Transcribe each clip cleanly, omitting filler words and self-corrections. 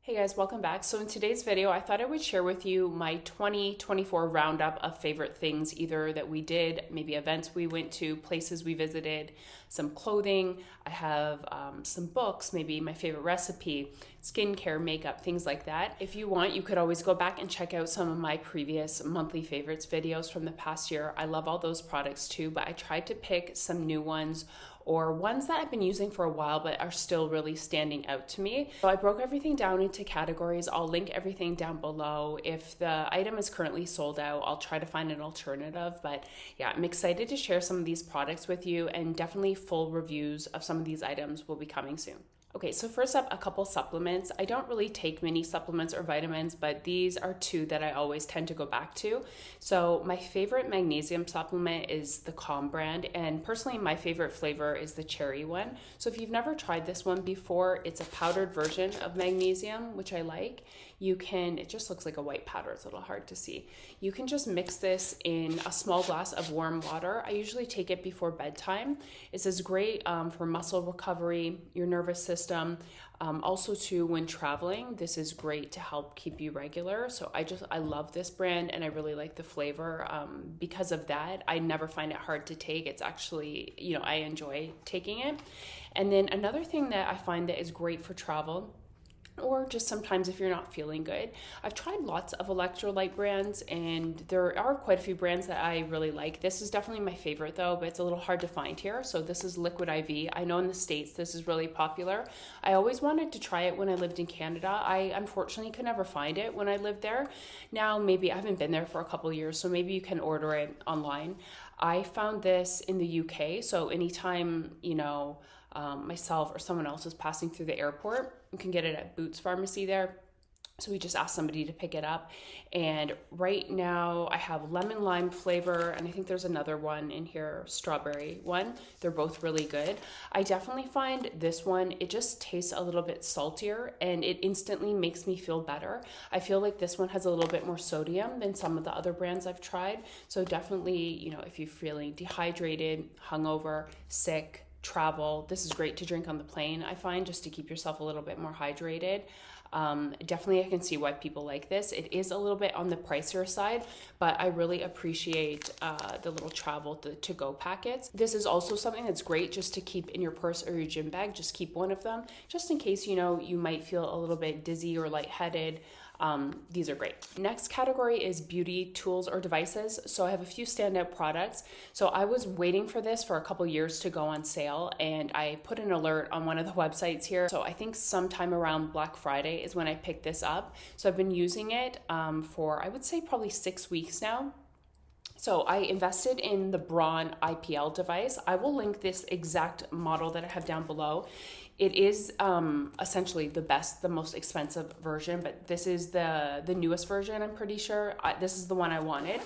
Hey guys, welcome back. So in today's video, I thought I would share with you my 2024 roundup of favorite things, either that we did, maybe events we went to, places we visited, some clothing. I have some books, maybe my favorite recipe, skincare, makeup, things like that. If you want, you could always go back and check out some of my previous monthly favorites videos from the past year. I love all those products too, but I tried to pick some new ones or ones that I've been using for a while but are still really standing out to me. So I broke everything down into categories. I'll link everything down below. If the item is currently sold out, I'll try to find an alternative. But yeah, I'm excited to share some of these products with you, and definitely full reviews of some of these items will be coming soon. Okay, so first up, a couple supplements. I don't really take many supplements or vitamins, but these are two that I always tend to go back to. So my favorite magnesium supplement is the Calm brand, and personally my favorite flavor is the cherry one. So if you've never tried this one before, it's a powdered version of magnesium, which I like. You can, it just looks like a white powder, it's a little hard to see. You can just mix this in a small glass of warm water. I usually take it before bedtime. This is great for muscle recovery, your nervous system. Also too, when traveling, this is great to help keep you regular. So I love this brand, and I really like the flavor. Because of that, I never find it hard to take. It's actually, I enjoy taking it. And then another thing that I find that is great for travel, or just sometimes if you're not feeling good. I've tried lots of electrolyte brands, and there are quite a few brands that I really like. This is definitely my favorite though, but it's a little hard to find here. So this is Liquid IV. I know in the States this is really popular. I always wanted to try it when I lived in Canada. I unfortunately could never find it when I lived there. Now maybe I haven't been there for a couple of years, so maybe you can order it online. I found this in the UK, so anytime, myself or someone else is passing through the airport, you can get it at Boots Pharmacy there. So we just asked somebody to pick it up. And right now I have lemon lime flavor, and I think there's another one in here, strawberry one. They're both really good. I definitely find this one, it just tastes a little bit saltier, and it instantly makes me feel better. I feel like this one has a little bit more sodium than some of the other brands I've tried. So definitely, if you're feeling dehydrated, hungover, sick, travel, this is great to drink on the plane, I find, just to keep yourself a little bit more hydrated. Definitely I can see why people like this. It is a little bit on the pricier side, but I really appreciate the little travel to-go packets. This is also something that's great just to keep in your purse or your gym bag. Just keep one of them just in case you might feel a little bit dizzy or lightheaded. These are great. Next category is beauty tools or devices. So I have a few standout products. So I was waiting for this for a couple years to go on sale, and I put an alert on one of the websites here. So I think sometime around Black Friday is when I picked this up. So I've been using it for, I would say, probably 6 weeks now. So I invested in the Braun IPL device. I will link this exact model that I have down below. It is essentially the most expensive version, but this is the newest version, I'm pretty sure. This is the one I wanted.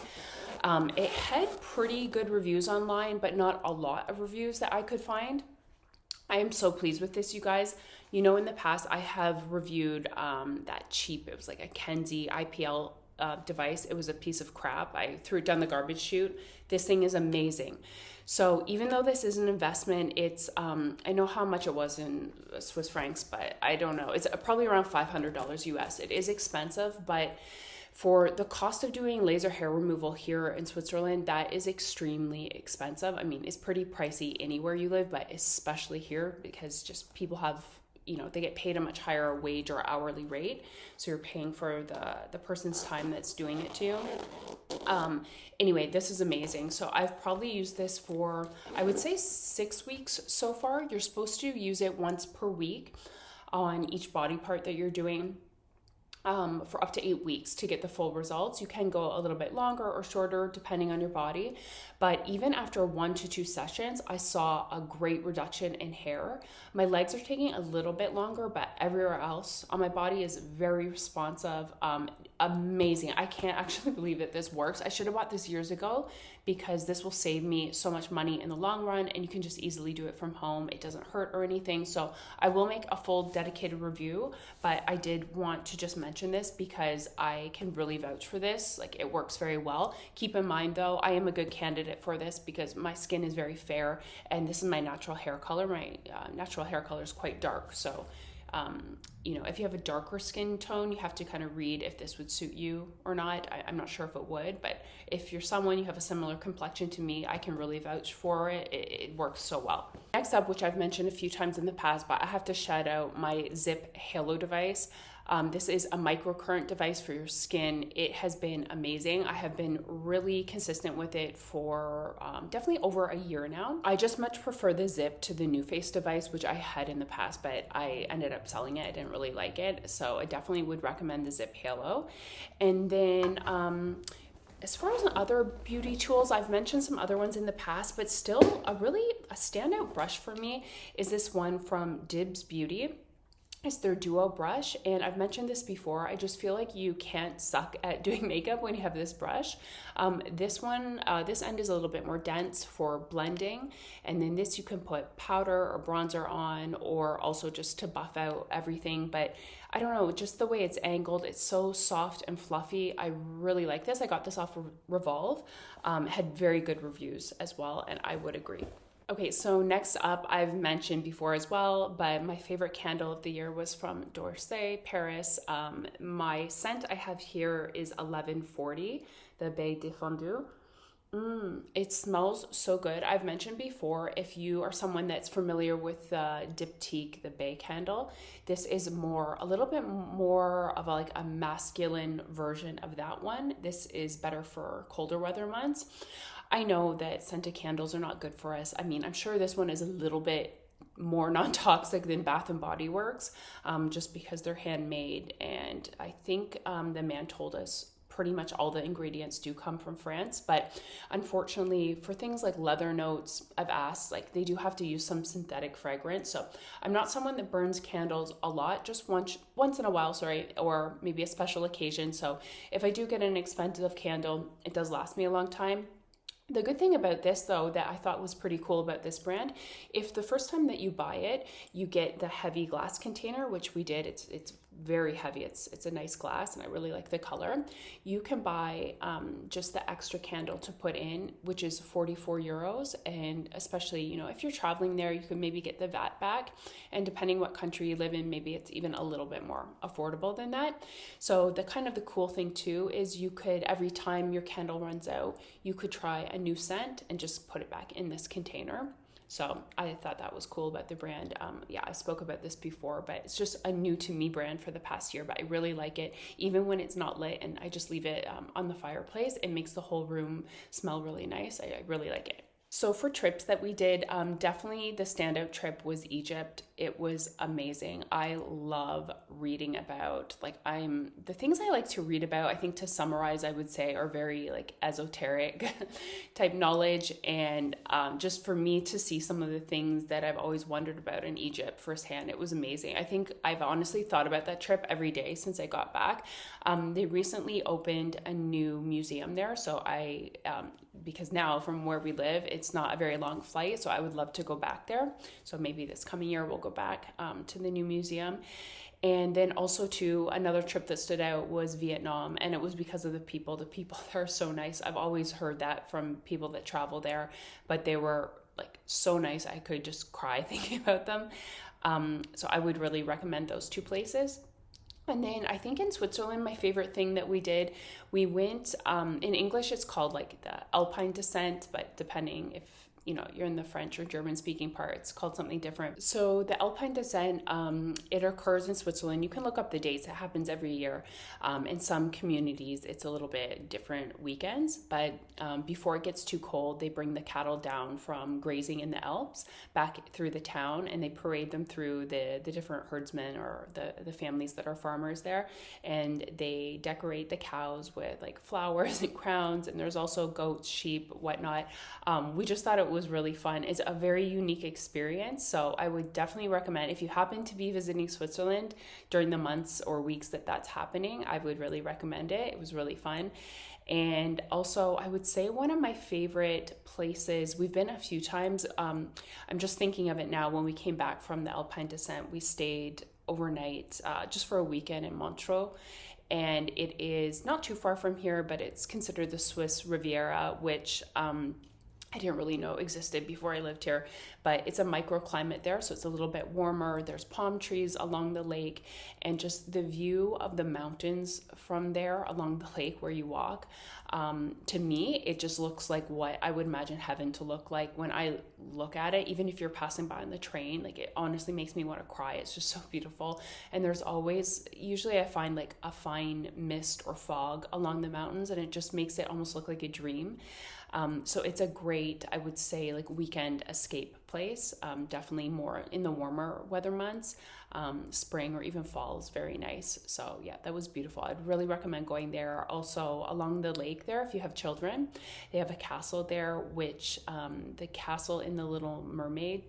It had pretty good reviews online, but not a lot of reviews that I could find. I am so pleased with this, you guys. In the past, I have reviewed that cheap, it was like a Kenzie IPL device. It was a piece of crap. I threw it down the garbage chute. This thing is amazing. So even though this is an investment, it's I know how much it was in Swiss francs, but I don't know. It's probably around $500 US. It is expensive, but for the cost of doing laser hair removal here in Switzerland, that is extremely expensive. I mean, it's pretty pricey anywhere you live, but especially here because just people have, they get paid a much higher wage or hourly rate. So you're paying for the person's time that's doing it to you. Anyway, this is amazing. So I've probably used this for, I would say 6 weeks so far. You're supposed to use it once per week on each body part that you're doing. For up to 8 weeks to get the full results. You can go a little bit longer or shorter depending on your body, but even after 1 to 2 sessions, I saw a great reduction in hair. My legs are taking a little bit longer, but everywhere else on my body is very responsive. Amazing. I can't actually believe that this works. I should have bought this years ago because this will save me so much money in the long run, and you can just easily do it from home. It doesn't hurt or anything. So I will make a full dedicated review, but I did want to just mention this because I can really vouch for this. Like, it works very well. Keep in mind though, I am a good candidate for this because my skin is very fair, and this is my natural hair color. My natural hair color is quite dark. So You know, if you have a darker skin tone, you have to kind of read if this would suit you or not. I'm not sure if it would, but if you're someone, you have a similar complexion to me, I can really vouch for it. It works so well. Next up, which I've mentioned a few times in the past, but I have to shout out my ZIIP Halo device. This is a microcurrent device for your skin. It has been amazing. I have been really consistent with it for definitely over a year now. I just much prefer the ZIIP to the NuFace device, which I had in the past, but I ended up selling it. I didn't really like it. So I definitely would recommend the ZIIP Halo. And then as far as other beauty tools, I've mentioned some other ones in the past, but still a standout brush for me is this one from Dibs Beauty. It's their duo brush, and I've mentioned this before. I just feel like you can't suck at doing makeup when you have this brush. This one, this end is a little bit more dense for blending, and then this you can put powder or bronzer on, or also just to buff out everything. But I don't know, just the way it's angled, it's so soft and fluffy. I really like this. I got this off of Revolve. Had very good reviews as well, and I would agree. Okay, so next up, I've mentioned before as well, but my favorite candle of the year was from d'Orsay, Paris. My scent I have here is 1140, the Baie Défendue. It smells so good. I've mentioned before, if you are someone that's familiar with the Diptyque, the Baie candle, this is a little bit more of a masculine version of that one. This is better for colder weather months. I know that scented candles are not good for us. I mean, I'm sure this one is a little bit more non-toxic than Bath and Body Works, just because they're handmade. And I think the man told us pretty much all the ingredients do come from France. But unfortunately, for things like leather notes, I've asked, they do have to use some synthetic fragrance. So I'm not someone that burns candles a lot, just once in a while, or maybe a special occasion. So if I do get an expensive candle, it does last me a long time. The good thing about this, though, that I thought was pretty cool about this brand, if the first time that you buy it, you get the heavy glass container, which we did. It's very heavy. It's a nice glass, and I really like the color. You can buy just the extra candle to put in, which is 44 euros. And especially, if you're traveling there, you can maybe get the VAT back. And depending what country you live in, maybe it's even a little bit more affordable than that. So the cool thing too is you could, every time your candle runs out, you could try a new scent and just put it back in this container. So I thought that was cool about the brand. I spoke about this before, but it's just a new to me brand for the past year, but I really like it. Even when it's not lit and I just leave it on the fireplace, it makes the whole room smell really nice. I really like it. So for trips that we did, definitely the standout trip was Egypt. It was amazing. I love reading about, the things I like to read about, I think to summarize, I would say are very esoteric type knowledge. And just for me to see some of the things that I've always wondered about in Egypt firsthand, it was amazing. I think I've honestly thought about that trip every day since I got back. They recently opened a new museum there. So because now from where we live, it's not a very long flight. So I would love to go back there. So maybe this coming year we'll go back to the new museum. And then also to another trip that stood out was Vietnam. And it was because of the people. The people there are so nice. I've always heard that from people that travel there, but they were so nice. I could just cry thinking about them. So I would really recommend those two places. And then I think in Switzerland, my favorite thing that we did, we went, in English, it's called the Alpine Descent, but depending if you're in the French or German speaking part, it's called something different. So the Alpine Descent, it occurs in Switzerland. You can look up the dates. It happens every year. In some communities, it's a little bit different weekends, but before it gets too cold, they bring the cattle down from grazing in the Alps back through the town, and they parade them through the different herdsmen or the families that are farmers there, and they decorate the cows with flowers and crowns, and there's also goats, sheep, whatnot. We just thought it was really fun. It's a very unique experience. So I would definitely recommend, if you happen to be visiting Switzerland during the months or weeks that's happening, I would really recommend it. It was really fun. And also I would say one of my favorite places, we've been a few times. I'm just thinking of it now. When we came back from the Alpine Descent, we stayed overnight just for a weekend in Montreux. And it is not too far from here, but it's considered the Swiss Riviera, which I didn't really know existed before I lived here, but it's a microclimate there, so it's a little bit warmer. There's palm trees along the lake, and just the view of the mountains from there along the lake where you walk. To me, it just looks like what I would imagine heaven to look like when I look at it. Even if you're passing by on the train, like it honestly makes me want to cry. It's just so beautiful. And there's always, usually I find like a fine mist or fog along the mountains, and it just makes it almost look like a dream. So it's a great, I would say, like weekend escape place. Definitely more in the warmer weather months. Spring or even fall is very nice. So yeah, that was beautiful. I'd really recommend going there. Also along the lake there, if you have children, they have a castle there, which the castle in the Little Mermaid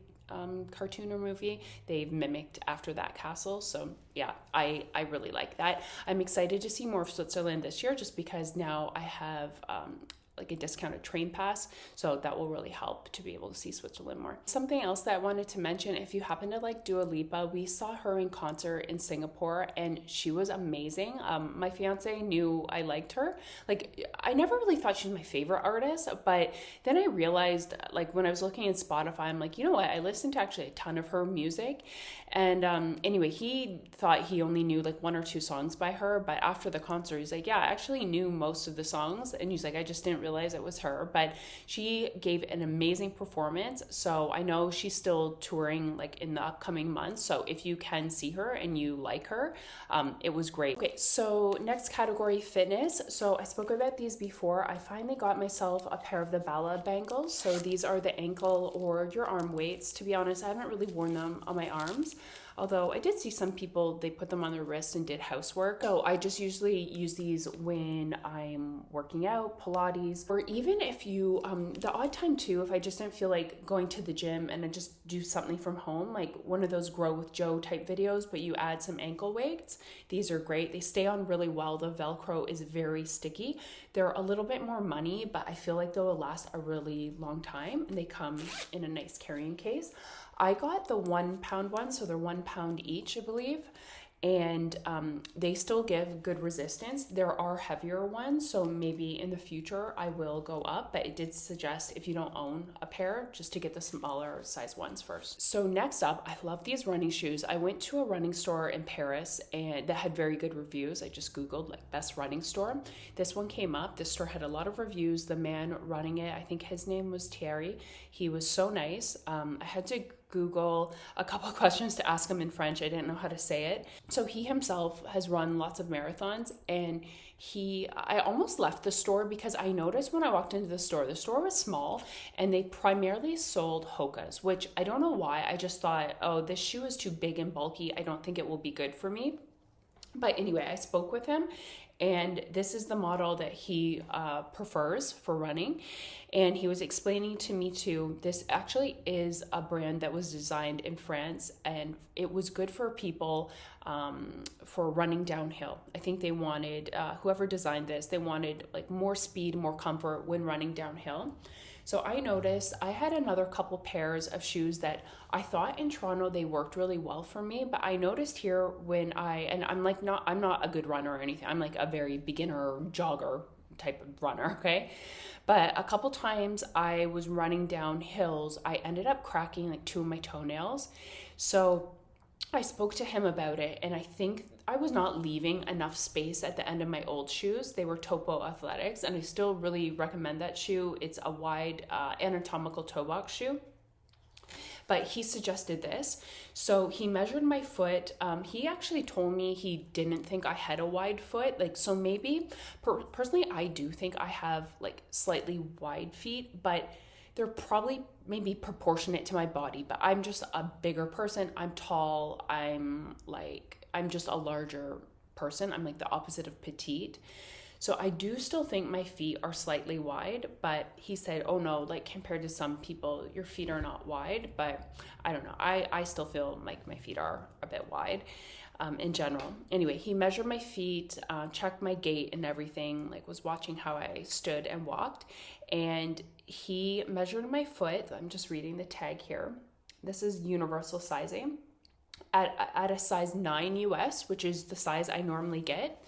cartoon or movie, they've mimicked after that castle. So yeah, I really like that. I'm excited to see more of Switzerland this year, just because now I have like a discounted train pass, so that will really help to be able to see Switzerland more. Something else that I wanted to mention, if you happen to like Dua Lipa, we saw her in concert in Singapore and she was amazing. My fiance knew I liked her. Like, I never really thought she was my favorite artist, but then I realized, like when I was looking at Spotify, I'm like, you know what, I listened to actually a ton of her music. And anyway, he thought he only knew like 1 or 2 songs by her, but after the concert, he's like, yeah, I actually knew most of the songs. And he's like, I just didn't realize it was her, but she gave an amazing performance. So I know she's still touring like in the upcoming months. So if you can see her and you like her, it was great. Okay, so next category, fitness. So I spoke about these before. I finally got myself a pair of the Bala Bangles. So these are the ankle or your arm weights. To be honest, I haven't really worn them on my arms. Although I did see some people, they put them on their wrists and did housework. So I just usually use these when I'm working out, Pilates, or even if you, the odd time too, if I just didn't feel like going to the gym and I just do something from home, like one of those Grow with Joe type videos, but you add some ankle weights. These are great. They stay on really well. The Velcro is very sticky. They're a little bit more money, but I feel like they'll last a really long time, and they come in a nice carrying case. I got the 1 pound ones, so they're 1 pound each, I believe. And they still give good resistance. There are heavier ones, so maybe in the future I will go up, but it did suggest if you don't own a pair, just to get the smaller size ones first. So next up, I love these running shoes. I went to a running store in Paris and that had very good reviews. I just Googled like best running store. This one came up. This store had a lot of reviews. The man running it, I think his name was Thierry. He was so nice. I had to Google a couple of questions to ask him in French. I didn't know how to say it. So he himself has run lots of marathons, and I almost left the store because I noticed when I walked into the store was small and they primarily sold Hokas, which I don't know why. I just thought, oh, this shoe is too big and bulky. I don't think it will be good for me. But anyway, I spoke with him, and this is the model that he prefers for running. And he was explaining to me too, this actually is a brand that was designed in France, and it was good for people for running downhill. I think they wanted, whoever designed this, they wanted like more speed, more comfort when running downhill. So I noticed I had another couple pairs of shoes that I thought in Toronto they worked really well for me, but I noticed here when I'm not a good runner or anything. I'm like a very beginner jogger type of runner, okay? But a couple times I was running down hills, I ended up cracking like 2 of my toenails. So I spoke to him about it, and I think I was not leaving enough space at the end of my old shoes. They were Topo Athletics, and I still really recommend that shoe. It's a wide anatomical toe box shoe. But he suggested this. So he measured my foot. He actually told me he didn't think I had a wide foot. Like, so maybe, personally, I do think I have like slightly wide feet, but they're probably maybe proportionate to my body. But I'm just a bigger person. I'm tall. I'm just a larger person. I'm like the opposite of petite. So I do still think my feet are slightly wide, but he said, oh no, like compared to some people, your feet are not wide. But I don't know. I still feel like my feet are a bit wide in general. Anyway, he measured my feet, checked my gait and everything, like was watching how I stood and walked. And he measured my foot. I'm just reading the tag here. This is universal sizing at a size 9 US, which is the size I normally get.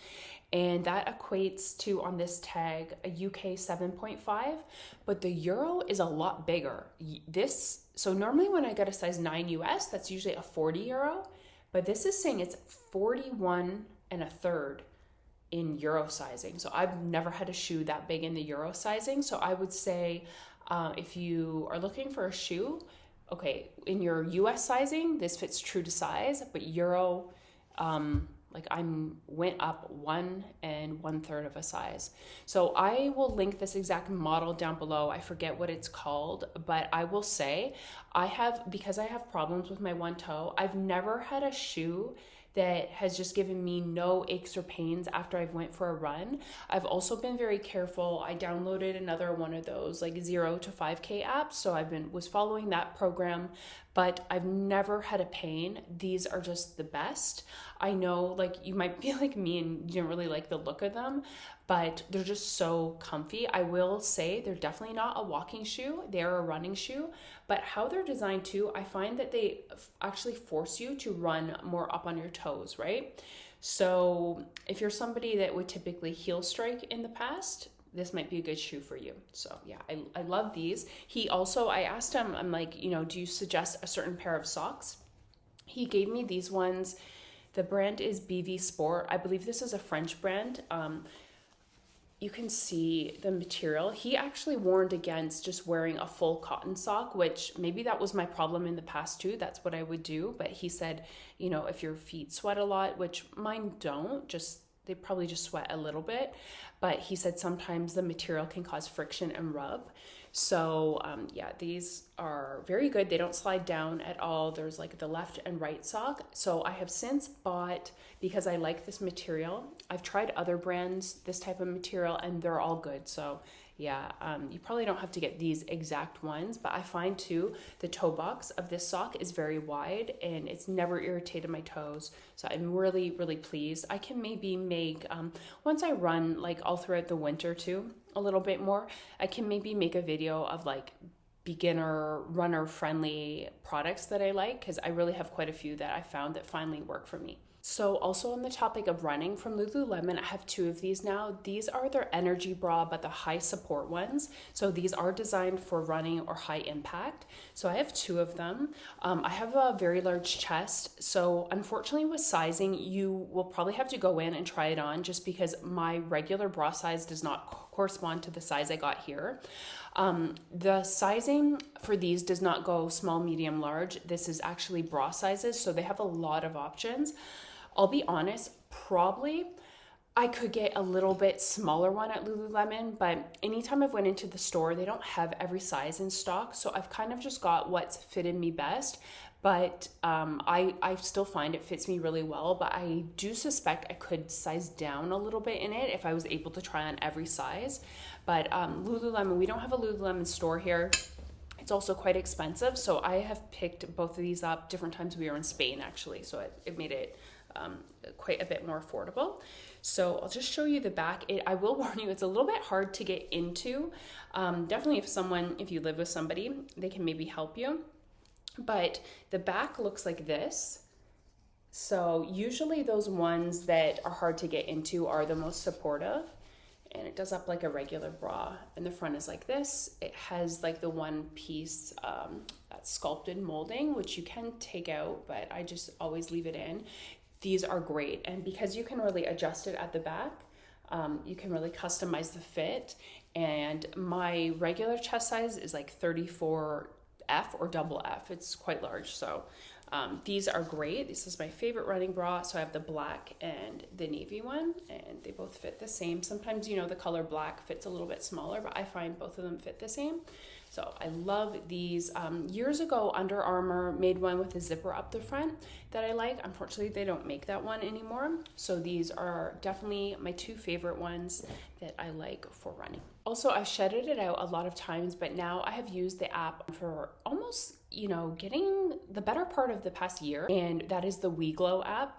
and that equates to, on this tag, a UK 7.5, but the euro is a lot bigger. So normally when I get a size 9 US, that's usually a 40 euro, but this is saying it's 41 and a third in euro sizing. So I've never had a shoe that big in the euro sizing. So I would say if you are looking for a shoe, okay, in your US sizing, this fits true to size, but euro, like I went up 1 1/3 of a size. So I will link this exact model down below. I forget what it's called, but I will say because I have problems with my one toe, I've never had a shoe that has just given me no aches or pains after I've went for a run. I've also been very careful. I downloaded another one of those like 0 to 5K apps. So was following that program, but I've never had a pain. These are just the best. I know like you might be like me and you don't really like the look of them, but they're just so comfy. I will say they're definitely not a walking shoe. They're a running shoe, but how they're designed too, I find that they actually force you to run more up on your toes, right? So if you're somebody that would typically heel strike in the past, this might be a good shoe for you. So yeah, I love these. I asked him, I'm like, do you suggest a certain pair of socks? He gave me these ones. The brand is BV Sport. I believe this is a French brand. You can see the material. He actually warned against just wearing a full cotton sock, which maybe that was my problem in the past too. That's what I would do. But he said, if your feet sweat a lot, which mine don't, they probably just sweat a little bit. But he said sometimes the material can cause friction and rub. So yeah, these are very good. They don't slide down at all. There's like the left and right sock. So I have since bought, because I like this material, I've tried other brands, this type of material, and they're all good. So yeah, you probably don't have to get these exact ones, but I find too, the toe box of this sock is very wide and it's never irritated my toes. So I'm really, really pleased. I can maybe make, once I run like all throughout the winter too, a little bit more, I can maybe make a video of like beginner runner friendly products that I like, because I really have quite a few that I found that finally work for me. So also on the topic of running, from Lululemon, I have 2 of these now. These are their energy bra, but the high support ones. So these are designed for running or high impact. So I have 2 of them. I have a very large chest. So unfortunately with sizing, you will probably have to go in and try it on, just because my regular bra size does not correspond to the size I got here. The sizing for these does not go small, medium, large. This is actually bra sizes. So they have a lot of options. I'll be honest, probably I could get a little bit smaller one at Lululemon, but anytime I've went into the store, they don't have every size in stock. So I've kind of just got what's fitted me best, but I still find it fits me really well, but I do suspect I could size down a little bit in it if I was able to try on every size. But Lululemon, we don't have a Lululemon store here. It's also quite expensive. So I have picked both of these up different times. We were in Spain actually, so it made it quite a bit more affordable. So I'll just show you the back. I will warn you, it's a little bit hard to get into. Definitely if you live with somebody, they can maybe help you. But the back looks like this. So usually those ones that are hard to get into are the most supportive. And it does up like a regular bra. And the front is like this. It has like the one piece that sculpted molding, which you can take out, but I just always leave it in. These are great. And because you can really adjust it at the back, you can really customize the fit. And my regular chest size is like 34F or double F. It's quite large. So these are great. This is my favorite running bra. So I have the black and the navy one, and they both fit the same. Sometimes, the color black fits a little bit smaller, but I find both of them fit the same. So I love these. Years ago, Under Armour made one with a zipper up the front that I like. Unfortunately, they don't make that one anymore. So these are definitely my 2 favorite ones that I like for running. Also, I've shedded it out a lot of times, but now I have used the app for almost, getting the better part of the past year, and that is the WeGlow app.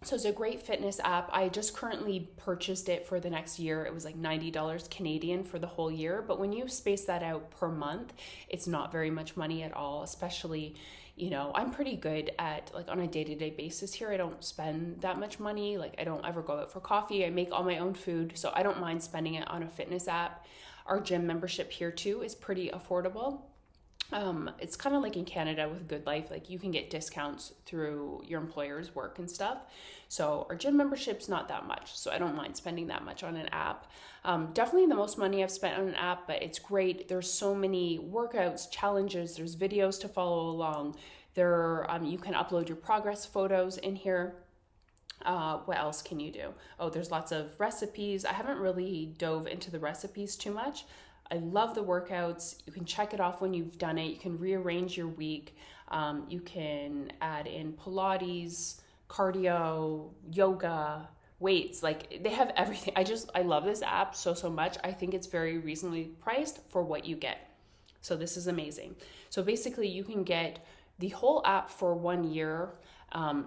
So it's a great fitness app. I just currently purchased it for the next year. It was like $90 Canadian for the whole year. But when you space that out per month, it's not very much money at all, especially you know, I'm pretty good at like on a day-to-day basis here. I don't spend that much money. Like I don't ever go out for coffee. I make all my own food, so I don't mind spending it on a fitness app. Our gym membership here too is pretty affordable. It's kind of like in Canada with Good Life, like you can get discounts through your employer's work and stuff. So our gym membership's not that much, so I don't mind spending that much on an app. Definitely the most money I've spent on an app, but it's great. There's so many workouts, challenges, there's videos to follow along. There, you can upload your progress photos in here. What else can you do? Oh, there's lots of recipes. I haven't really dove into the recipes too much. I love the workouts. You can check it off when you've done it. You can rearrange your week. You can add in Pilates, cardio, yoga, weights. Like they have everything. I love this app so much. I think it's very reasonably priced for what you get. So this is amazing. So basically you can get the whole app for 1 year,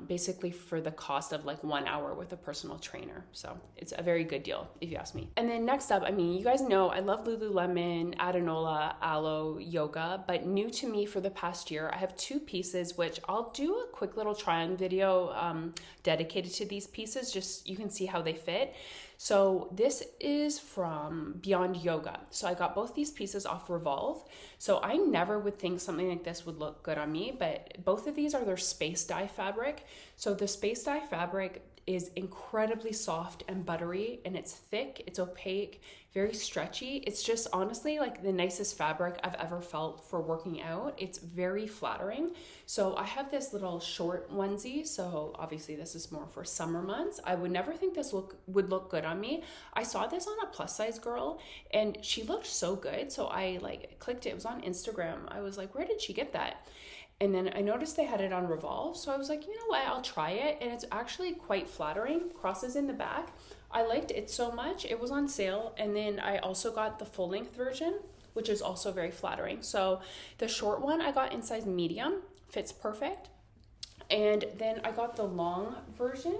basically for the cost of like 1 hour with a personal trainer. So it's a very good deal if you ask me. And then next up, I mean, you guys know I love Lululemon, Adanola, Aloe, Yoga, but new to me for the past year, I have 2 pieces, which I'll do a quick little try-on video dedicated to these pieces, just you can see how they fit. So this is from Beyond Yoga. So I got both these pieces off Revolve. So I never would think something like this would look good on me, but both of these are their space dye fabric. So the space dye fabric is incredibly soft and buttery, and it's thick, it's opaque, very stretchy. It's just honestly like the nicest fabric I've ever felt for working out. It's very flattering. So I have this little short onesie. So obviously this is more for summer months. I would never think this would look good on me. I saw this on a plus size girl and she looked so good. So I like clicked it. It was on Instagram. I was like, where did she get that? And then I noticed they had it on Revolve. So I was like, you know what, I'll try it. And it's actually quite flattering, crosses in the back. I liked it so much. It was on sale. And then I also got the full length version, which is also very flattering. So the short one I got in size medium, fits perfect. And then I got the long version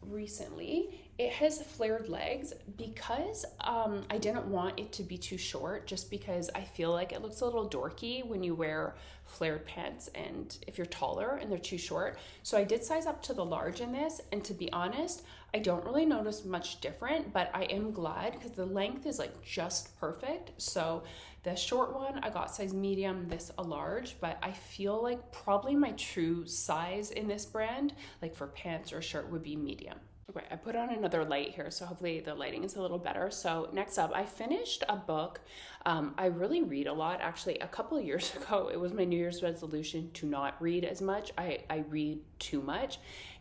recently. It has flared legs because I didn't want it to be too short, just because I feel like it looks a little dorky when you wear flared pants and if you're taller and they're too short. So I did size up to the large in this, and to be honest, I don't really notice much different, but I am glad because the length is like just perfect. So the short one, I got size medium, this a large, but I feel like probably my true size in this brand, like for pants or shirt, would be medium. Okay, I put on another light here, so hopefully the lighting is a little better. So next up, I finished a book. I really read a lot. Actually, a couple of years ago, it was my New Year's resolution to not read as much. I read too much.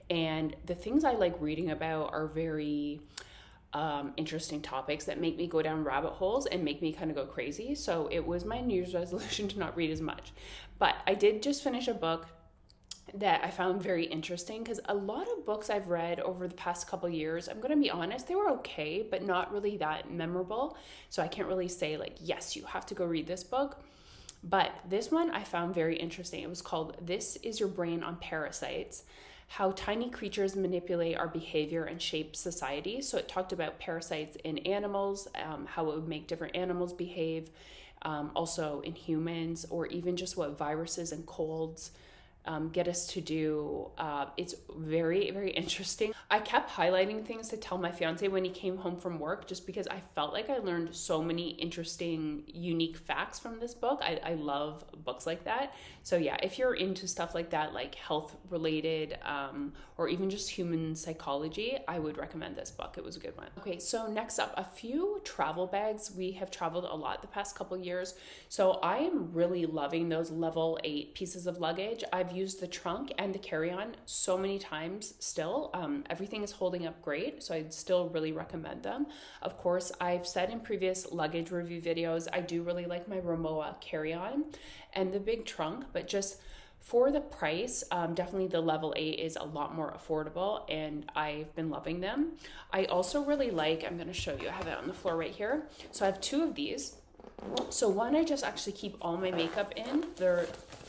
And the things I like reading about are very interesting topics that make me go down rabbit holes and make me kind of go crazy. So it was my New Year's resolution to not read as much. But I did just finish a book that I found very interesting, because a lot of books I've read over the past couple years, I'm going to be honest, they were okay, but not really that memorable. So I can't really say like, yes, you have to go read this book. But this one I found very interesting. It was called This Is Your Brain on Parasites: How Tiny Creatures Manipulate Our Behavior and Shape Society. So it talked about parasites in animals, how it would make different animals behave, also in humans, or even just what viruses and colds get us to do. It's very, very interesting. I kept highlighting things to tell my fiance when he came home from work, just because I felt like I learned so many interesting, unique facts from this book. I love books like that. So yeah, if you're into stuff like that, like health related, or even just human psychology, I would recommend this book. It was a good one. Okay, so next up, a few travel bags. We have traveled a lot the past couple years, so I am really loving those level 8 pieces of luggage. I've used the trunk and the carry-on so many times still. Everything is holding up great, so I'd still really recommend them. Of course, I've said in previous luggage review videos, I do really like my Rimowa carry-on and the big trunk, but just for the price, definitely the level 8 is a lot more affordable, and I've been loving them. I also really like, I'm going to show you, I have it on the floor right here. So I have 2 of these. So one I just actually keep all my makeup in.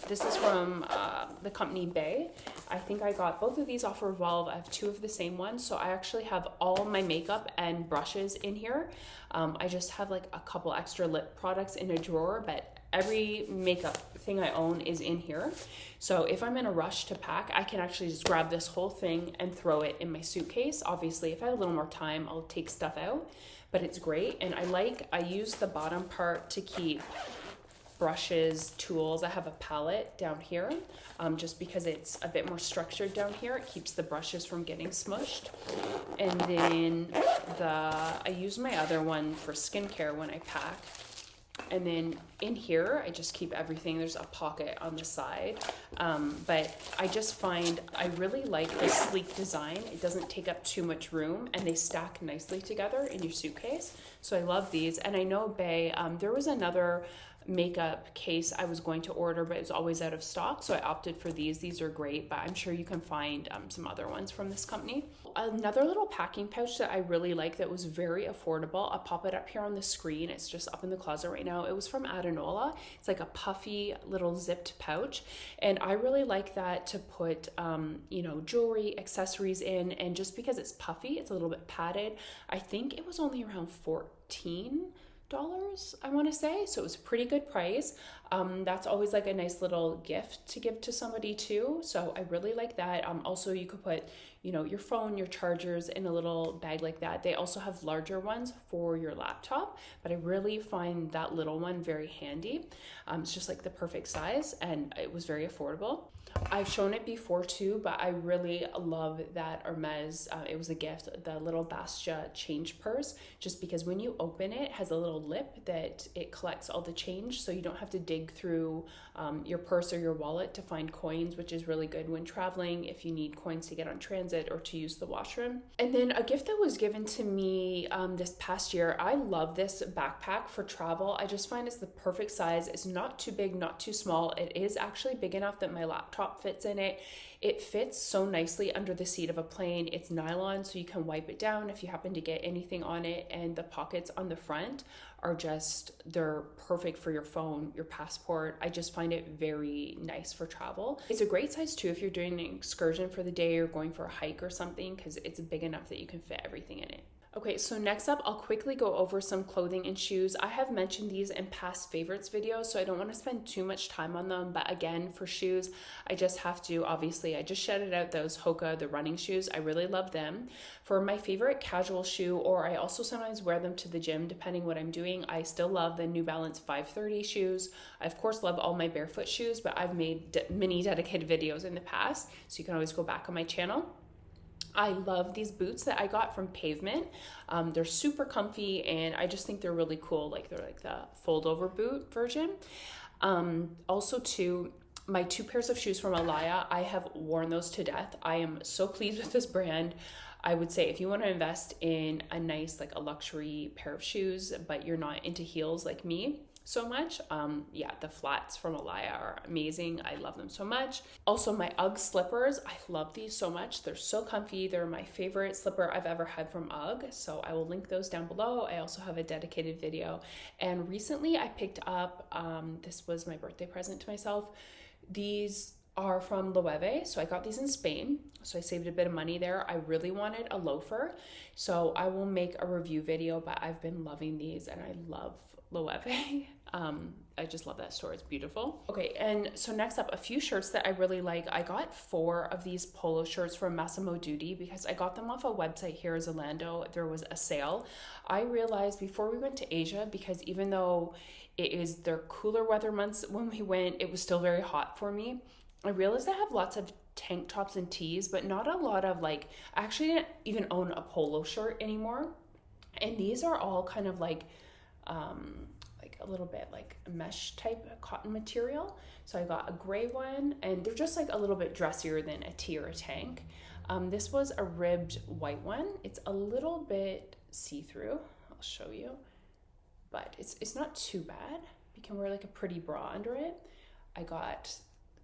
This is from the company BEIS. I think I got both of these off Revolve. I have 2 of the same ones. So I actually have all my makeup and brushes in here. I just have like a couple extra lip products in a drawer, but every makeup thing I own is in here. So if I'm in a rush to pack, I can actually just grab this whole thing and throw it in my suitcase. Obviously, if I have a little more time, I'll take stuff out, but it's great. And I use the bottom part to keep brushes, tools. I have a palette down here, just because it's a bit more structured down here. It keeps the brushes from getting smushed. And then I use my other one for skincare when I pack. And then in here, I just keep everything. There's a pocket on the side. But I just find I really like the sleek design. It doesn't take up too much room, and they stack nicely together in your suitcase. So I love these. And I know there was another makeup case I was going to order, but it was always out of stock, so I opted for these. These are great, but I'm sure you can find some other ones from this company. Another little packing pouch that I really like that was very affordable, I'll pop it up here on the screen. It's just up in the closet right now. It was from Adanola. It's like a puffy little zipped pouch, and I really like that to put jewelry, accessories in. And just because it's puffy, it's a little bit padded. I think it was only around $14, I want to say, so it was a pretty good price. That's always like a nice little gift to give to somebody too, so I really like that. Also, you could put your phone, your chargers in a little bag like that. They also have larger ones for your laptop, but I really find that little one very handy. It's just like the perfect size, and it was very affordable. I've shown it before too, but I really love that Hermes, it was a gift, the little Bastia change purse, just because when you open it, it has a little lip that it collects all the change, so you don't have to dig through your purse or your wallet to find coins, which is really good when traveling if you need coins to get on transit or to use the washroom. And then a gift that was given to me this past year, I love this backpack for travel. I just find it's the perfect size. It's not too big, not too small. It is actually big enough that my laptop fits in it. It fits so nicely under the seat of a plane. It's nylon, so you can wipe it down if you happen to get anything on it, and the pockets on the front are they're perfect for your phone, your passport. I just find it very nice for travel. It's a great size too if you're doing an excursion for the day or going for a hike or something, because it's big enough that you can fit everything in it. Okay, so next up, I'll quickly go over some clothing and shoes. I have mentioned these in past favorites videos, so I don't want to spend too much time on them. But again, for shoes, I just have to, obviously, I just shouted out those Hoka, the running shoes. I really love them. For my favorite casual shoe, or I also sometimes wear them to the gym, depending what I'm doing, I still love the New Balance 530 shoes. I, of course, love all my barefoot shoes, but I've made many dedicated videos in the past, so you can always go back on my channel. I love these boots that I got from Pavement. They're super comfy, and I just think they're really cool. Like, they're like the fold over boot version. Also too, my 2 pairs of shoes from Alaia, I have worn those to death. I am so pleased with this brand. I would say if you want to invest in a nice, like a luxury pair of shoes, but you're not into heels like me so much, yeah, the flats from Alaia are amazing. I love them so much. Also, my UGG slippers, I love these so much. They're so comfy. They're my favorite slipper I've ever had from UGG, so I will link those down below. I also have a dedicated video, and recently I picked up, this was my birthday present to myself. These are from Loewe, so I got these in Spain, so I saved a bit of money there. I really wanted a loafer, so I will make a review video, but I've been loving these, and I love Loewe. I just love that store. It's beautiful. Okay, and so next up, a few shirts that I really like. I got 4 of these polo shirts from Massimo Dutti because I got them off a website here in Zalando. There was a sale. I realized before we went to Asia, because even though it is their cooler weather months when we went, it was still very hot for me. I realized I have lots of tank tops and tees, but not a lot of I actually didn't even own a polo shirt anymore. And these are all kind of like a little bit like a mesh type cotton material. So I got a gray one, and they're just like a little bit dressier than a tee or a tank. This was a ribbed white one. It's a little bit see-through. I'll show you, but it's not too bad. You can wear like a pretty bra under it. I got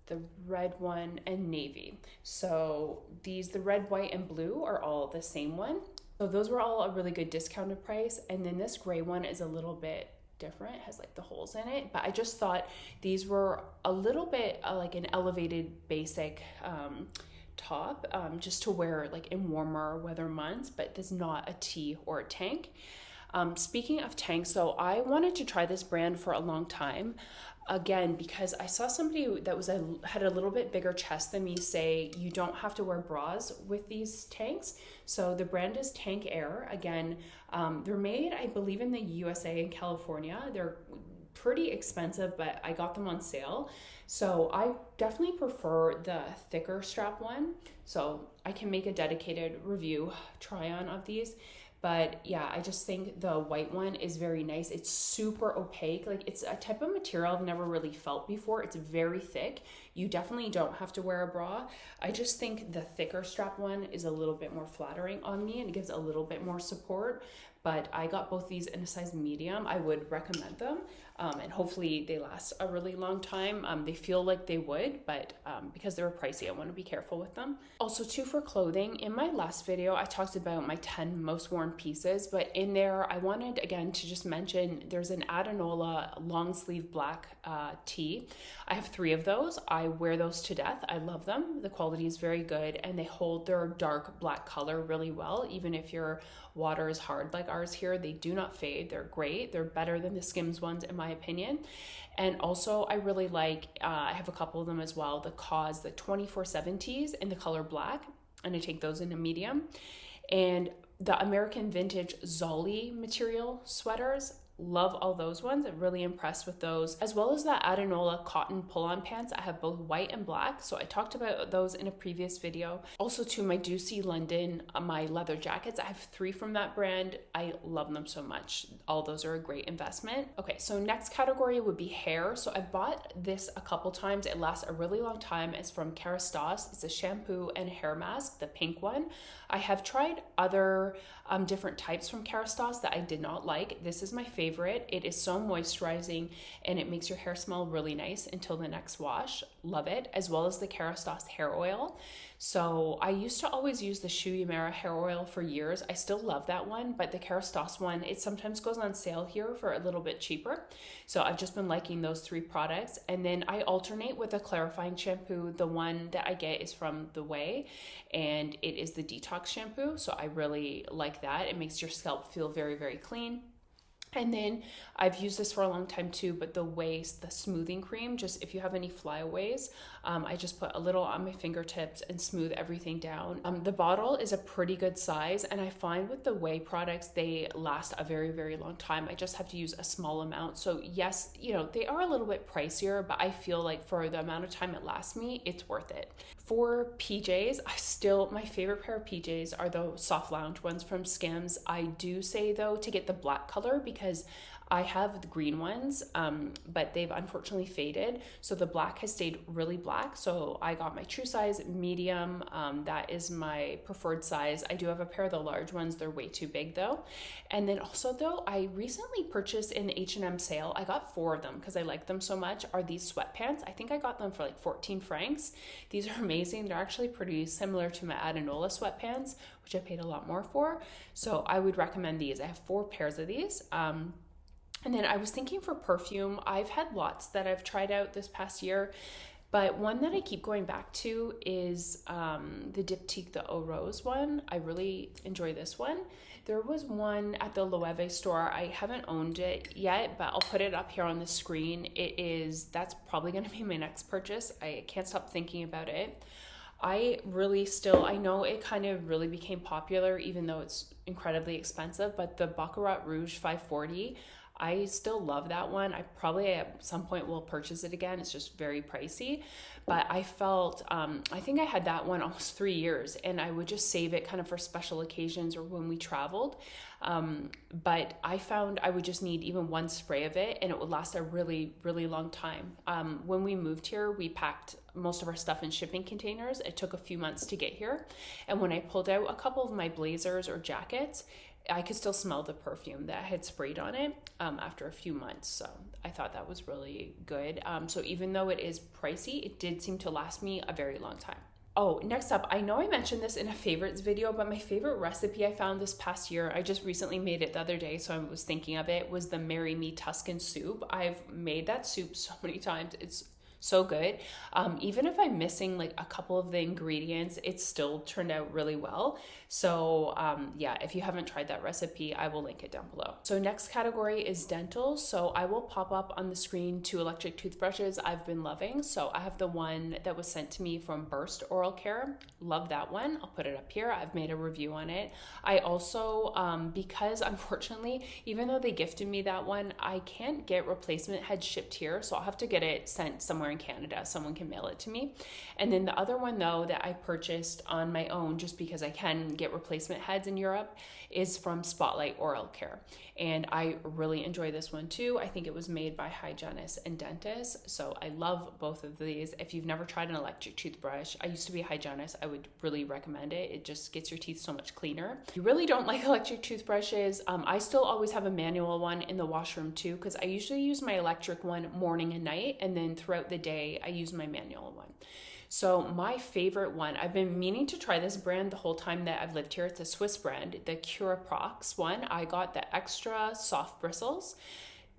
the red one and navy. So the red, white, and blue are all the same one. So those were all a really good discounted price. And then this gray one is a little bit different. It has like the holes in it, but I just thought these were a little bit like an elevated basic top, just to wear like in warmer weather months, but it's not a tee or a tank. Speaking of tanks, so I wanted to try this brand for a long time. again, because I saw somebody that had a little bit bigger chest than me say you don't have to wear bras with these tanks. So the brand is Tank Air. Again, they're made, I believe, in the USA and California. They're pretty expensive, but I got them on sale. So I definitely prefer the thicker strap one. So I can make a dedicated review try on of these. But yeah, I just think the white one is very nice. It's super opaque. Like, it's a type of material I've never really felt before. It's very thick. You definitely don't have to wear a bra. I just think the thicker strap one is a little bit more flattering on me and it gives a little bit more support. But I got both these in a size medium. I would recommend them. And hopefully they last a really long time. They feel like they would, but because they're pricey, I want to be careful with them. Also, too, for clothing, in my last video, I talked about my 10 most worn pieces, but in there, I wanted, again, to just mention there's an Adanola long sleeve black tee. I have 3 of those. I wear those to death. I love them. The quality is very good, and they hold their dark black color really well. Even if your water is hard like ours here, they do not fade. They're great. They're better than the Skims ones, in my opinion. And also, I really like, I have a couple of them as well, the Cause, the 24/7 tees in the color black, and I take those in a medium. And the American Vintage Zolly material sweaters, love all those ones. I'm really impressed with those, as well as the Adanola cotton pull-on pants. I have both white and black, so I talked about those in a previous video. Also, to my Ducey London, my leather jackets, I have 3 from that brand. I love them so much. All those are a great investment. Okay, so next category would be hair. So I've bought this a couple times. It lasts a really long time. It's from Kerastase. It's a shampoo and hair mask, the pink one. I have tried other different types from Kerastase that I did not like. This is my favorite. It is so moisturizing and it makes your hair smell really nice until the next wash. Love it. As well as the Kerastase hair oil. So I used to always use the Shu Uemura hair oil for years. I still love that one, but the Kerastase one, it sometimes goes on sale here for a little bit cheaper. So I've just been liking those 3 products. And then I alternate with a clarifying shampoo. The one that I get is from the Loewe, and it is the detox shampoo. So I really like that. It makes your scalp feel very, very clean. And then I've used this for a long time too, but the Waist, the smoothing cream, just if you have any flyaways, I just put a little on my fingertips and smooth everything down. The bottle is a pretty good size, and I find with the Loewe products, they last a very, very long time. I just have to use a small amount. So yes, you know, they are a little bit pricier, but I feel like for the amount of time it lasts me, it's worth it. For PJs, my favorite pair of PJs are the soft lounge ones from Skims. I do say though to get the black color because I have the green ones, but they've unfortunately faded. So the black has stayed really black. So I got my true size medium. That is my preferred size. I do have a pair of the large ones. They're way too big though. And then also though, I recently purchased in the H&M sale, I got 4 of them because I like them so much, are these sweatpants. I think I got them for like 14 francs. These are amazing. They're actually pretty similar to my Adanola sweatpants, which I paid a lot more for. So I would recommend these. I have 4 pairs of these. And then I was thinking for perfume, I've had lots that I've tried out this past year, but one that I keep going back to is the Diptyque, the Eau Rose one. I really enjoy this one. There was one at the Loewe store. I haven't owned it yet, but I'll put it up here on the screen. That's probably going to be my next purchase. I can't stop thinking about it. I know it kind of really became popular, even though it's incredibly expensive, but the Baccarat Rouge 540, I still love that one. I probably at some point will purchase it again. It's just very pricey. But I felt, I think I had that one almost 3 years, and I would just save it kind of for special occasions or when we traveled. But I found I would just need even 1 spray of it and it would last a really, really long time. When we moved here, we packed most of our stuff in shipping containers. It took a few months to get here. And when I pulled out a couple of my blazers or jackets, I could still smell the perfume that I had sprayed on it after a few months. So I thought that was really good. So even though it is pricey, it did seem to last me a very long time. Oh, next up, I know I mentioned this in a favorites video, but my favorite recipe I found this past year, I just recently made it the other day, so I was thinking of it, was the Marry Me Tuscan soup. I've made that soup so many times. It's So good. Even if I'm missing like a couple of the ingredients, it still turned out really well. So yeah, if you haven't tried that recipe, I will link it down below. So next category is dental. So I will pop up on the screen 2 electric toothbrushes I've been loving. So I have the one that was sent to me from Burst Oral Care. Love that one. I'll put it up here. I've made a review on it. I also, because unfortunately, even though they gifted me that one, I can't get replacement heads shipped here. So I'll have to get it sent somewhere in Canada. Someone can mail it to me. And then the other one though that I purchased on my own just because I can get replacement heads in Europe is from Spotlight Oral Care. And I really enjoy this one too. I think it was made by hygienists and dentists. So I love both of these. If you've never tried an electric toothbrush, I used to be a hygienist, I would really recommend it. It just gets your teeth so much cleaner. If you really don't like electric toothbrushes, I still always have a manual one in the washroom too, because I usually use my electric one morning and night, and then throughout the day I use my manual one. So my favorite one, I've been meaning to try this brand the whole time that I've lived here. It's a Swiss brand, the Curaprox one. I got the extra soft bristles.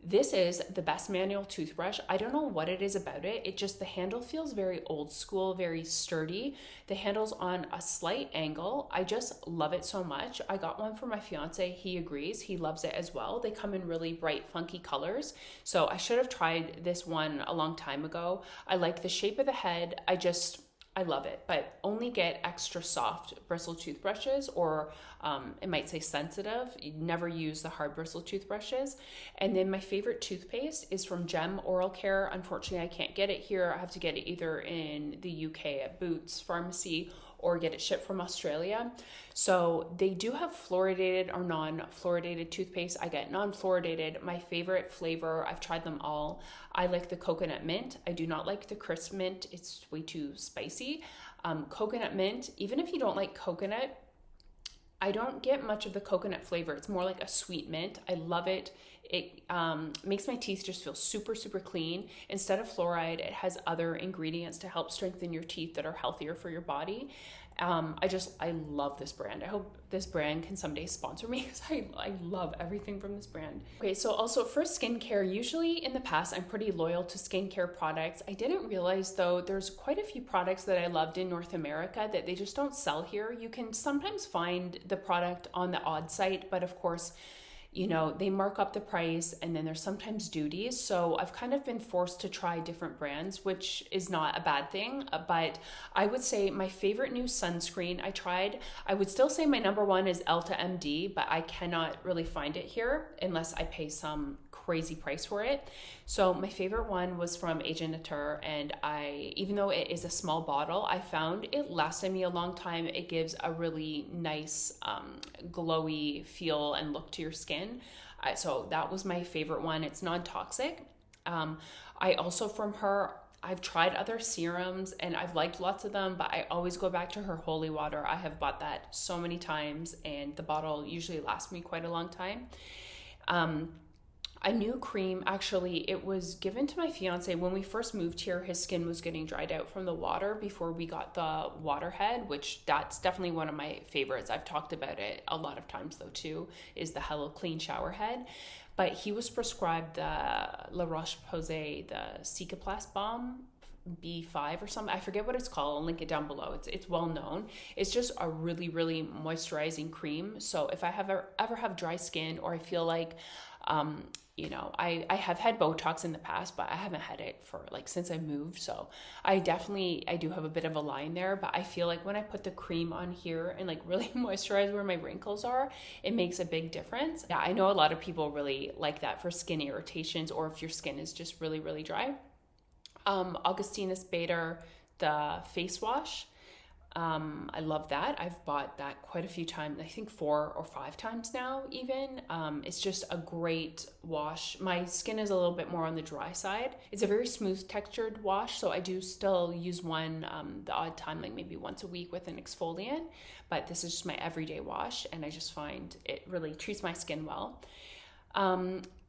This is the best manual toothbrush. I don't know what it is about it. It just, the handle feels very old school, very sturdy. The handle's on a slight angle. I just love it so much. I got one for my fiance. He agrees. He loves it as well. They come in really bright, funky colors. So I should have tried this one a long time ago. I like the shape of the head. I love it, but only get extra soft bristle toothbrushes, or it might say sensitive. You never use the hard bristle toothbrushes. And then my favorite toothpaste is from Gem Oral Care. Unfortunately, I can't get it here. I have to get it either in the UK at Boots Pharmacy or get it shipped from Australia. So they do have fluoridated or non-fluoridated toothpaste. I get non-fluoridated. My favorite flavor, I've tried them all. I like the coconut mint. I do not like the crisp mint. It's way too spicy. Coconut mint, even if you don't like coconut, I don't get much of the coconut flavor. It's more like a sweet mint. I love it. It makes my teeth just feel super, super clean. Instead of fluoride, it has other ingredients to help strengthen your teeth that are healthier for your body. I love this brand. I hope this brand can someday sponsor me because I love everything from this brand. Okay, so also for skincare, usually in the past, I'm pretty loyal to skincare products. I didn't realize though, there's quite a few products that I loved in North America that they just don't sell here. You can sometimes find the product on the odd site, but of course, you know, they mark up the price and then there's sometimes duties. So I've kind of been forced to try different brands, which is not a bad thing. But I would say my favorite new sunscreen I tried, I would still say my number one is Elta MD, but I cannot really find it here unless I pay some crazy price for it. So my favorite one was from Agent Nature, and even though it is a small bottle, I found it lasted me a long time. It gives a really nice glowy feel and look to your skin. So that was my favorite one. It's non-toxic. I also, from her, I've tried other serums and I've liked lots of them, but I always go back to her holy water. I have bought that so many times and the bottle usually lasts me quite a long time. A new cream, actually, it was given to my fiance when we first moved here. His skin was getting dried out from the water before we got the water head, which that's definitely one of my favorites. I've talked about it a lot of times though too, is the Hello Clean shower head. But he was prescribed the La Roche-Posay, the Cicaplast Balm B5 or something. I forget what it's called. I'll link it down below. It's well known. It's just a really, really moisturizing cream. So if I ever have dry skin, or I feel like you know, I have had Botox in the past, but I haven't had it for like since I moved. So I do have a bit of a line there, but I feel like when I put the cream on here and like really moisturize where my wrinkles are, it makes a big difference. Yeah, I know a lot of people really like that for skin irritations, or if your skin is just really, really dry. Augustinus Bader, the face wash. I love that. I've bought that quite a few times, I think 4 or 5 times now even. It's just a great wash. My skin is a little bit more on the dry side. It's a very smooth textured wash, so I do still use one the odd time, like maybe once a week with an exfoliant, but this is just my everyday wash, and I just find it really treats my skin well.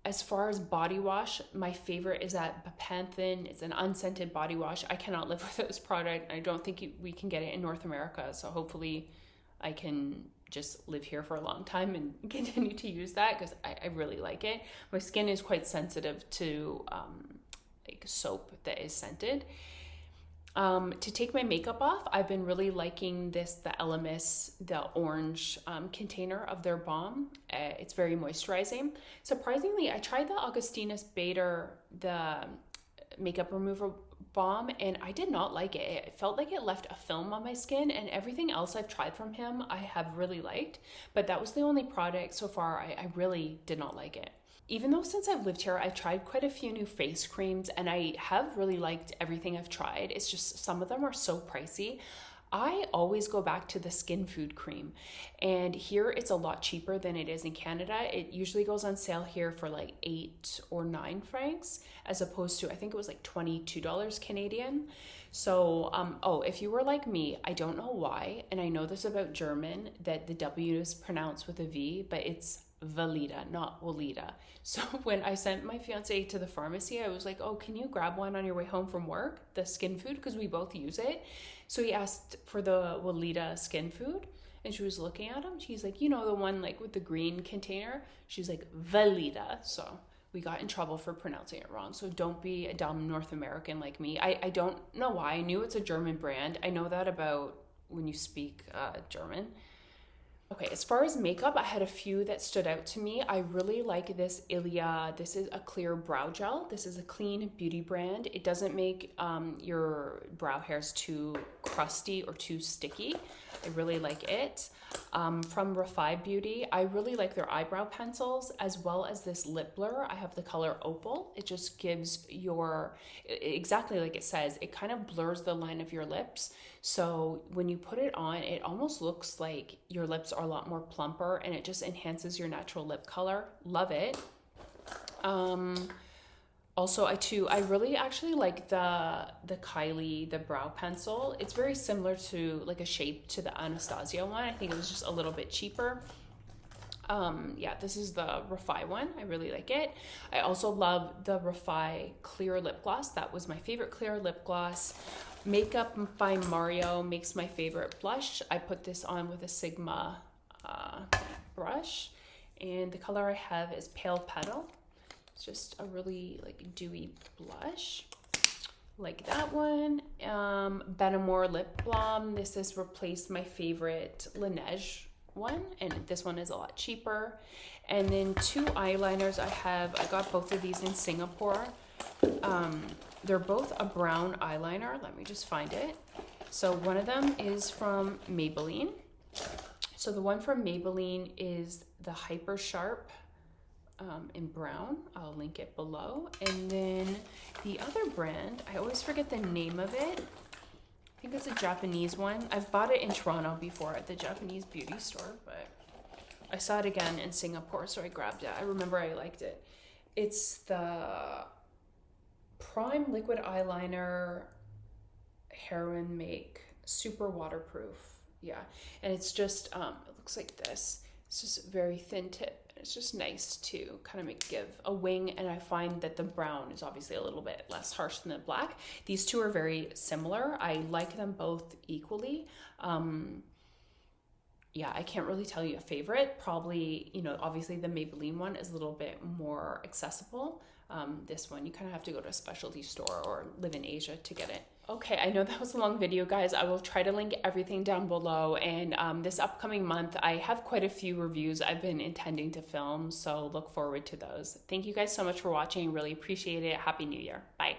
As far as body wash, my favorite is that Bepanthen. It's an unscented body wash. I cannot live with this product. I don't think we can get it in North America, so hopefully I can just live here for a long time and continue to use that because I really like it. My skin is quite sensitive to like soap that is scented. To take my makeup off, I've been really liking the Elemis, the orange container of their balm. It's very moisturizing. Surprisingly, I tried the Augustinus Bader, the makeup remover balm, and I did not like it. It felt like it left a film on my skin, and everything else I've tried from him I have really liked, but that was the only product so far I really did not like it. Even though since I've lived here, I've tried quite a few new face creams and I have really liked everything I've tried. It's just some of them are so pricey. I always go back to the Skin Food cream, and here it's a lot cheaper than it is in Canada. It usually goes on sale here for like 8 or 9 francs, as opposed to, I think it was like $22 Canadian. So, if you were like me, I don't know why, and I know this about German, that the W is pronounced with a V, but it's Veleda, not Weleda. So when I sent my fiance to the pharmacy, I was like, oh, can you grab one on your way home from work, the Skin Food, because we both use it. So he asked for the Weleda Skin Food, and she was looking at him. She's like, you know, the one like with the green container? She's like, Veleda. So we got in trouble for pronouncing it wrong. So don't be a dumb North American like me. I don't know why. I knew it's a German brand. I know that about when you speak German. Okay, as far as makeup, I had a few that stood out to me. I really like this Ilia. This is a clear brow gel. This is a clean beauty brand. It doesn't make your brow hairs too crusty or too sticky. I really like it. From Refi Beauty, I really like their eyebrow pencils as well as this lip blur. I have the color Opal. It just gives exactly like it says, it kind of blurs the line of your lips. So when you put it on, it almost looks like your lips are a lot more plumper, and it just enhances your natural lip color. Love it. Also, I really actually like the Kylie, the brow pencil. It's very similar to like a shape to the Anastasia one. I think it was just a little bit cheaper. Yeah, this is the Refi one. I really like it. I also love the Refi clear lip gloss. That was my favorite clear lip gloss. Makeup by Mario makes my favorite blush. I put this on with a Sigma brush, and the color I have is Pale Petal. It's just a really like dewy blush, like that one. Benamor lip balm. This has replaced my favorite Laneige one, and this one is a lot cheaper. And then 2 eyeliners I got both of these in Singapore. They're both a brown eyeliner. Let me just find it. So one of them is from Maybelline. So the one from Maybelline is the Hyper Sharp in brown. I'll link it below. And then the other brand, I always forget the name of it. I think it's a Japanese one. I've bought it in Toronto before at the Japanese beauty store, but I saw it again in Singapore, so I grabbed it. I remember I liked it. It's the Prime Liquid Eyeliner Heroin Make Super Waterproof. Yeah, and it's just, it looks like this. It's just very thin tip. It's just nice to kind of give a wing, and I find that the brown is obviously a little bit less harsh than the black. These two are very similar. I like them both equally. Yeah, I can't really tell you a favorite. Probably, you know, obviously the Maybelline one is a little bit more accessible. This one, you kind of have to go to a specialty store or live in Asia to get it. Okay, I know that was a long video, guys. I will try to link everything down below. And this upcoming month, I have quite a few reviews I've been intending to film, so look forward to those. Thank you guys so much for watching. Really appreciate it. Happy New Year. Bye.